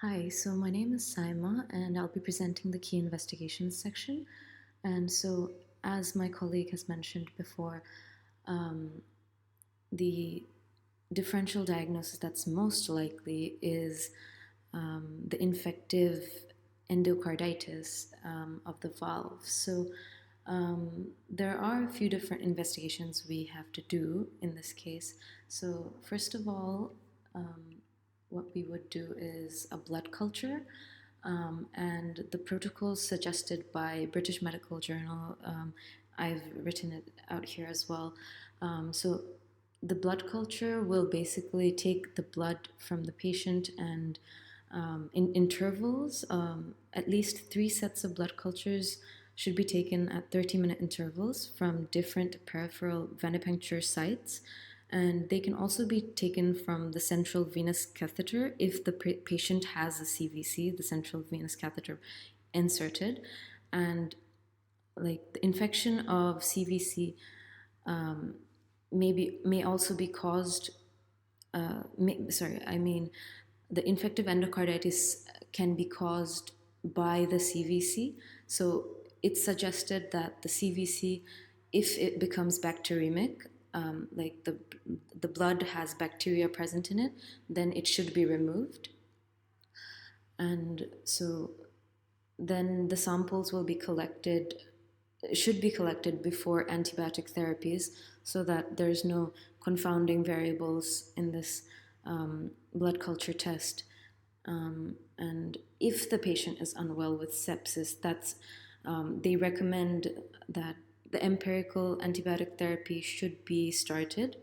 Hi, so my name is Sayma, and I'll be presenting the key investigations section. And so, as my colleague has mentioned before, um, the differential diagnosis that's most likely is the infective endocarditis of the valve. So, there are a few different investigations we have to do in this case. So, first of all, what we would do is a blood culture. And the protocols suggested by British Medical Journal, I've written it out here as well. So the blood culture will basically take the blood from the patient and in intervals, at least 3 sets of blood cultures should be taken at 30-minute intervals from different peripheral venipuncture sites. And they can also be taken from the central venous catheter if the patient has a CVC, the central venous catheter, inserted. And like the infection of CVC may also be caused. The infective endocarditis can be caused by the CVC. So it's suggested that the CVC, if it becomes bacteremic, like the blood has bacteria present in it, then it should be removed. And so then the samples should be collected before antibiotic therapies so that there's no confounding variables in this blood culture test. And if the patient is unwell with sepsis, they recommend that the empirical antibiotic therapy should be started,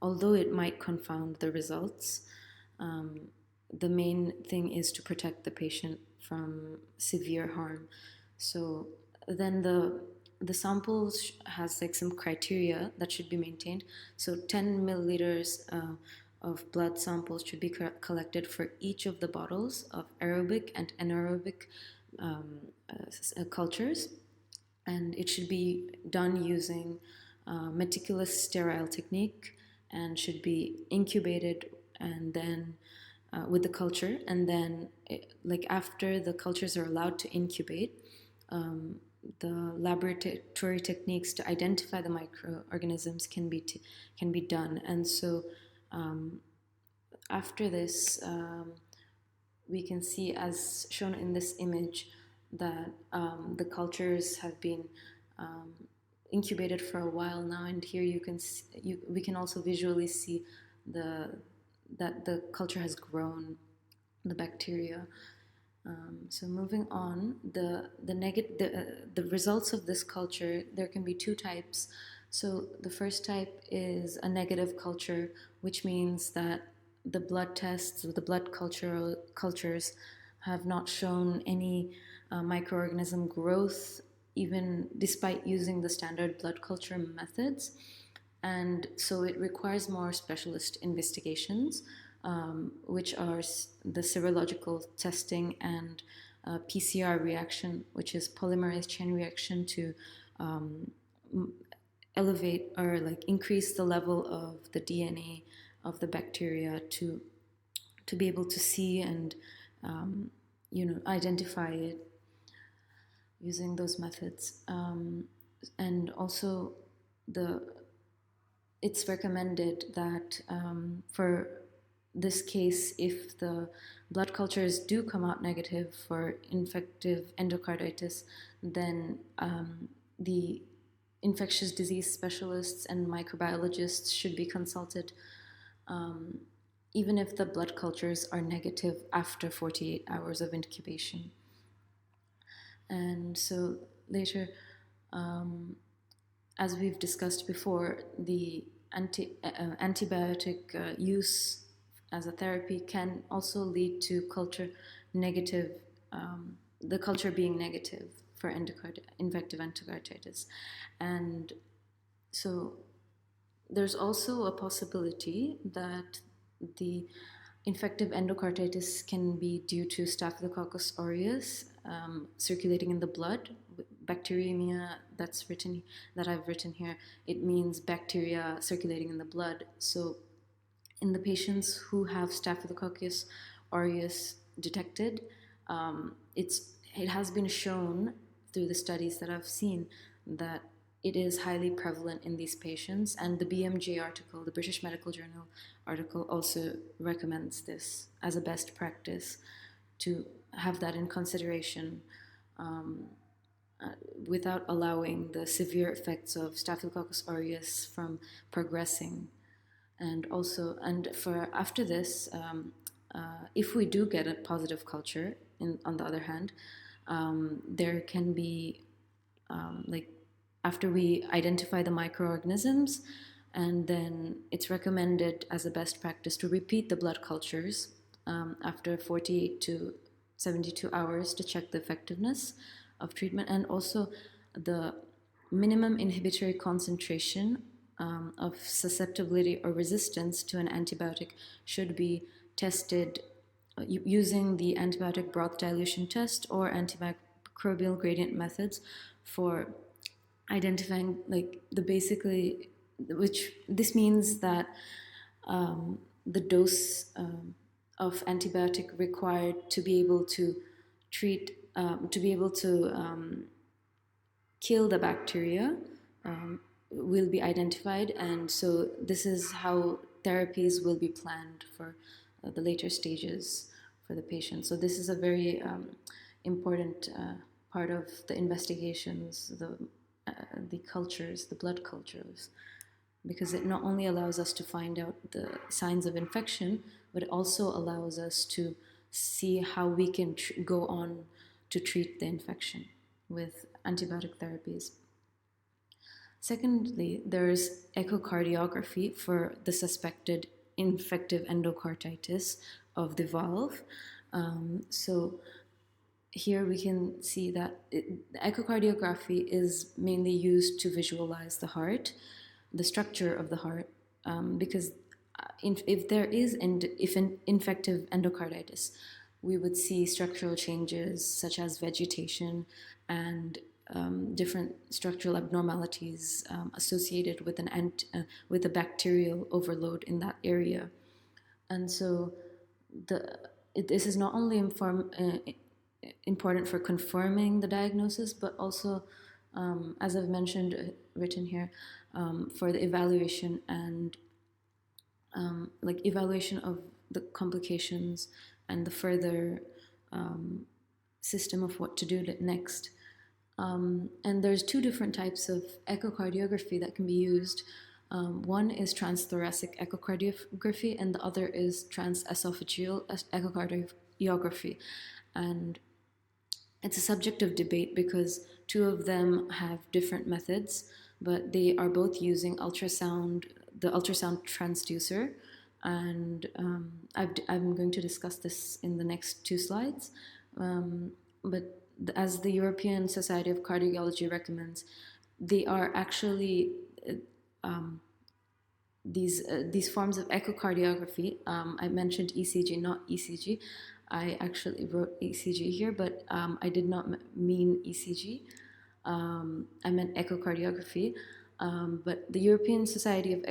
although it might confound the results. The main thing is to protect the patient from severe harm. So then the samples has like some criteria that should be maintained. So 10 milliliters of blood samples should be collected for each of the bottles of aerobic and anaerobic cultures, and it should be done using meticulous sterile technique and should be incubated and then with the culture, and then after the cultures are allowed to incubate, the laboratory techniques to identify the microorganisms can be done. And so after this, we can see, as shown in this image, that the cultures have been incubated for a while now, and here we can also visually see that the culture has grown, the bacteria. So moving on, the results of this culture, there can be 2 types. So the first type is a negative culture, which means that the blood tests, the blood cultures have not shown any microorganism growth, even despite using the standard blood culture methods. And so it requires more specialist investigations, which are the serological testing and PCR reaction, which is polymerase chain reaction, to elevate or increase the level of the DNA of the bacteria to be able to see and identify it using those methods. And also it's recommended that for this case, if the blood cultures do come out negative for infective endocarditis, then the infectious disease specialists and microbiologists should be consulted, even if the blood cultures are negative after 48 hours of incubation. And so later, as we've discussed before, the antibiotic use as a therapy can also lead to culture negative, the culture being negative for infective endocarditis. And so there's also a possibility that the infective endocarditis can be due to Staphylococcus aureus circulating in the blood. Bacteremia that I've written here, it means bacteria circulating in the blood. So in the patients who have Staphylococcus aureus, detected, it has been shown through the studies that I've seen that it is highly prevalent in these patients, and the BMJ article, the British Medical Journal article, also recommends this as a best practice to have that in consideration, um, without allowing the severe effects of Staphylococcus aureus from progressing. And also, and for after this, if we do get a positive culture, on the other hand, there can be, like, after we identify the microorganisms, and then it's recommended as a best practice to repeat the blood cultures after 48 to 72 hours to check the effectiveness of treatment, and also the minimum inhibitory concentration of susceptibility or resistance to an antibiotic should be tested using the antibiotic broth dilution test or antimicrobial gradient methods for identifying, like, the basically, which this means that the dose of antibiotic required to be able to treat, to be able to kill the bacteria will be identified, and so this is how therapies will be planned for the later stages for the patient. So this is a very important part of the investigations, the cultures, the blood cultures, because it not only allows us to find out the signs of infection, but it also allows us to see how we can go on to treat the infection with antibiotic therapies. Secondly, there's echocardiography for the suspected infective endocarditis of the valve. So here we can see that echocardiography is mainly used to visualize the heart, the structure of the heart, because if there is infective endocarditis, we would see structural changes such as vegetation and different structural abnormalities associated with with a bacterial overload in that area. And so this is not only important for confirming the diagnosis, but also, as I've mentioned, written here, for the evaluation and like evaluation of the complications and the further system of what to do next. And there's two different types of echocardiography that can be used. One is transthoracic echocardiography, and the other is transesophageal echocardiography. And it's a subject of debate because two of them have different methods, but they are both using ultrasound, the ultrasound transducer. And I'm going to discuss this in the next two slides. But as the European Society of Cardiology recommends, they are actually these forms of echocardiography. I mentioned ECG, not ECG. I actually wrote ECG here, but I did not mean ECG. I meant echocardiography. But the European Society of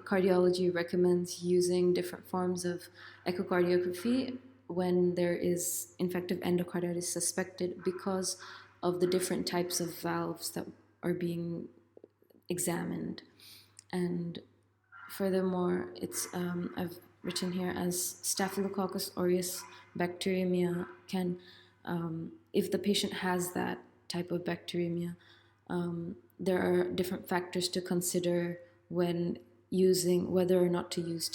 Cardiology recommends using different forms of echocardiography when there is infective endocarditis suspected because of the different types of valves that are being examined. And furthermore, it's I've written here as Staphylococcus aureus bacteremia can, if the patient has that type of bacteremia, there are different factors to consider when using whether or not to use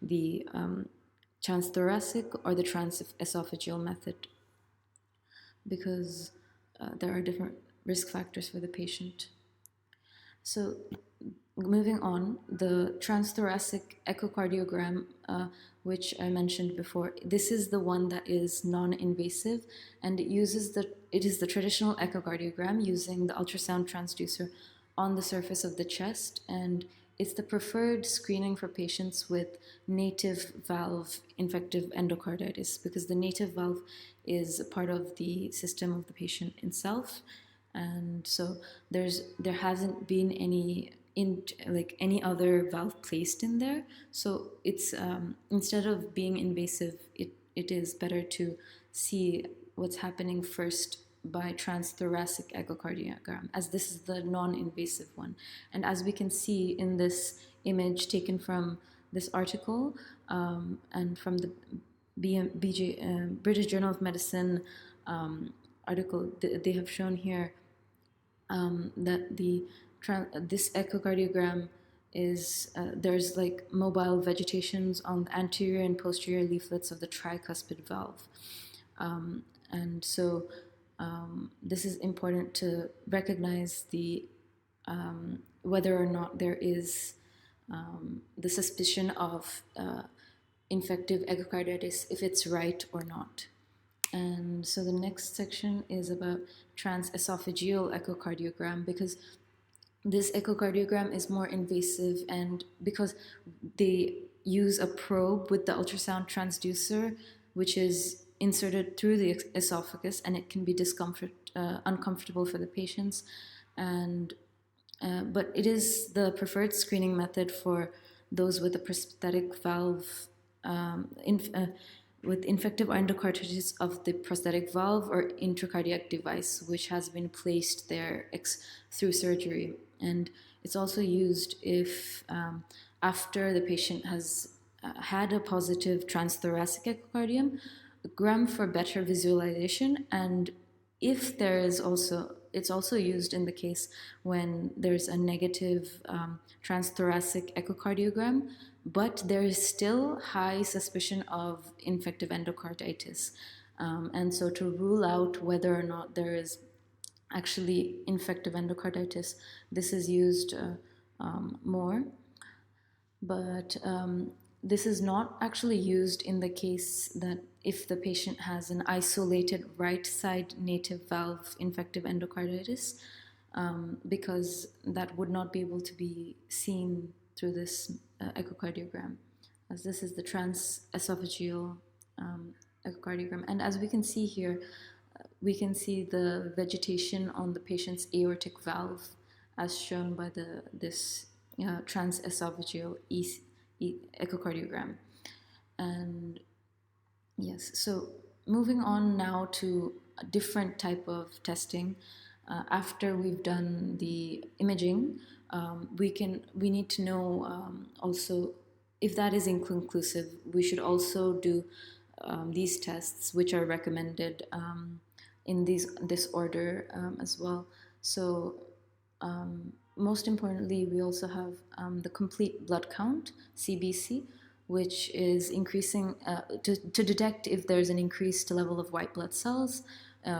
the transthoracic or the transesophageal method, because there are different risk factors for the patient. So moving on, the transthoracic echocardiogram, which I mentioned before, this is the one that is non-invasive, and it is the traditional echocardiogram using the ultrasound transducer on the surface of the chest, and it's the preferred screening for patients with native valve infective endocarditis, because the native valve is a part of the system of the patient itself, and so there hasn't been any other valve placed in there. So it's instead of being invasive, it it is better to see what's happening first by transthoracic echocardiogram, as this is the non-invasive one. And as we can see in this image taken from this article and from the British Journal of Medicine article, they have shown here that this echocardiogram is there's like mobile vegetations on the anterior and posterior leaflets of the tricuspid valve, and so this is important to recognize the whether or not there is the suspicion of infective endocarditis, if it's right or not. And so the next section is about transesophageal echocardiogram, because this echocardiogram is more invasive, and because they use a probe with the ultrasound transducer, which is inserted through the esophagus, and it can be uncomfortable for the patients. And but it is the preferred screening method for those with a prosthetic valve, with infective endocarditis of the prosthetic valve or intracardiac device, which has been placed there through surgery. And it's also used if after the patient has had a positive transthoracic echocardiogram for better visualization, and if there is also, it's also used in the case when there's a negative transthoracic echocardiogram, but there is still high suspicion of infective endocarditis. And so to rule out whether or not there is actually infective endocarditis, this is used more. But this is not actually used in the case that if the patient has an isolated right side native valve infective endocarditis, because that would not be able to be seen through this echocardiogram, as this is the transesophageal echocardiogram. And as we can see here, we can see the vegetation on the patient's aortic valve as shown by this transesophageal echocardiogram. And yes, so moving on now to a different type of testing. After we've done the imaging, we need to know also if that is inconclusive. We should also do these tests, which are recommended in this order as well. So most importantly, we also have the complete blood count, CBC, which is increasing to detect if there's an increased level of white blood cells,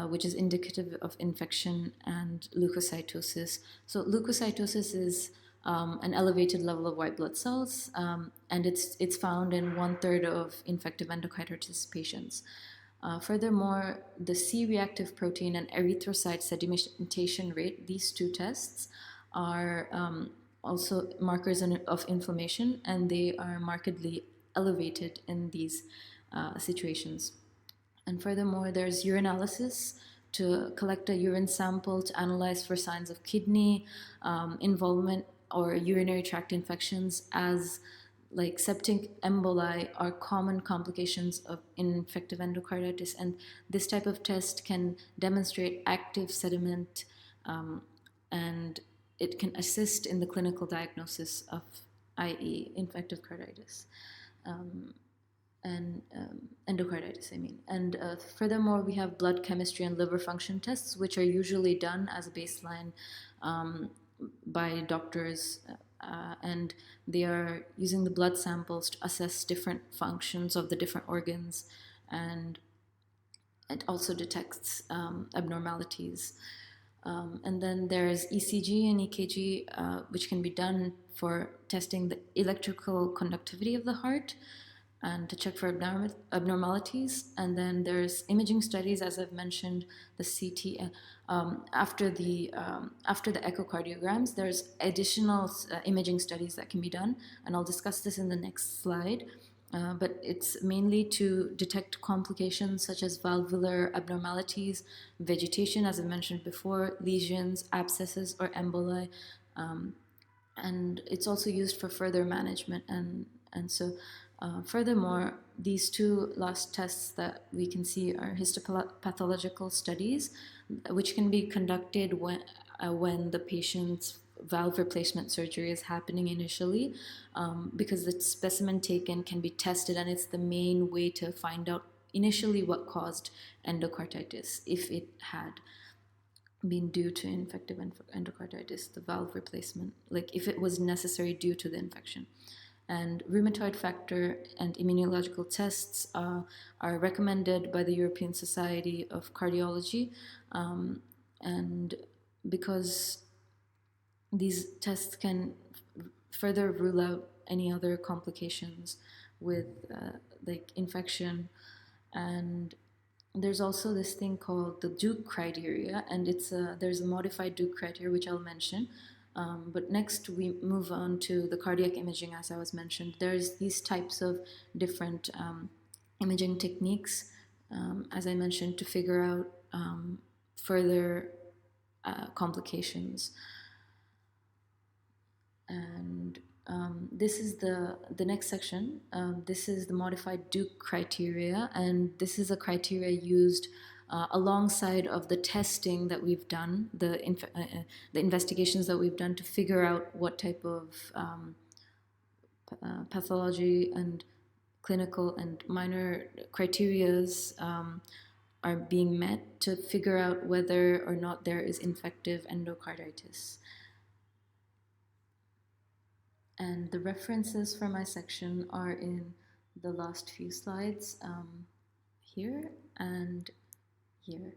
which is indicative of infection, and leukocytosis. So leukocytosis is an elevated level of white blood cells, and it's found in 1/3 of infective endocarditis patients. Furthermore, the C-reactive protein and erythrocyte sedimentation rate, these two tests, are also markers of inflammation, and they are markedly elevated in these situations. And furthermore, there's urinalysis to collect a urine sample to analyze for signs of kidney involvement or urinary tract infections, as like septic emboli are common complications of infective endocarditis, and this type of test can demonstrate active sediment, and it can assist in the clinical diagnosis of IE, infective carditis, and endocarditis, I mean. And furthermore, we have blood chemistry and liver function tests, which are usually done as a baseline by doctors, and they are using the blood samples to assess different functions of the different organs, and it also detects abnormalities. And then there's ECG and EKG, which can be done for testing the electrical conductivity of the heart and to check for abnormalities. And then there's imaging studies, as I've mentioned, the CT. After the echocardiograms, there's additional imaging studies that can be done, and I'll discuss this in the next slide. But it's mainly to detect complications such as valvular abnormalities, vegetation, as I mentioned before, lesions, abscesses, or emboli. And it's also used for further management. And so Furthermore, these two last tests that we can see are histopathological studies, which can be conducted when the patient's valve replacement surgery is happening initially, because the specimen taken can be tested, and it's the main way to find out initially what caused endocarditis, if it had been due to infective endocarditis, the valve replacement, like if it was necessary due to the infection. And rheumatoid factor and immunological tests are recommended by the European Society of Cardiology, and because these tests can further rule out any other complications with like infection. And there's also this thing called the Duke criteria, and there's a modified Duke criteria which I'll mention. But next we move on to the cardiac imaging. As I was mentioned, there's these types of different imaging techniques, as I mentioned, to figure out further complications. And this is the next section. This is the modified Duke criteria, and this is a criteria used alongside of the testing that we've done, the investigations that we've done to figure out what type of pathology and clinical and minor criterias are being met to figure out whether or not there is infective endocarditis. And the references for my section are in the last few slides, here and here.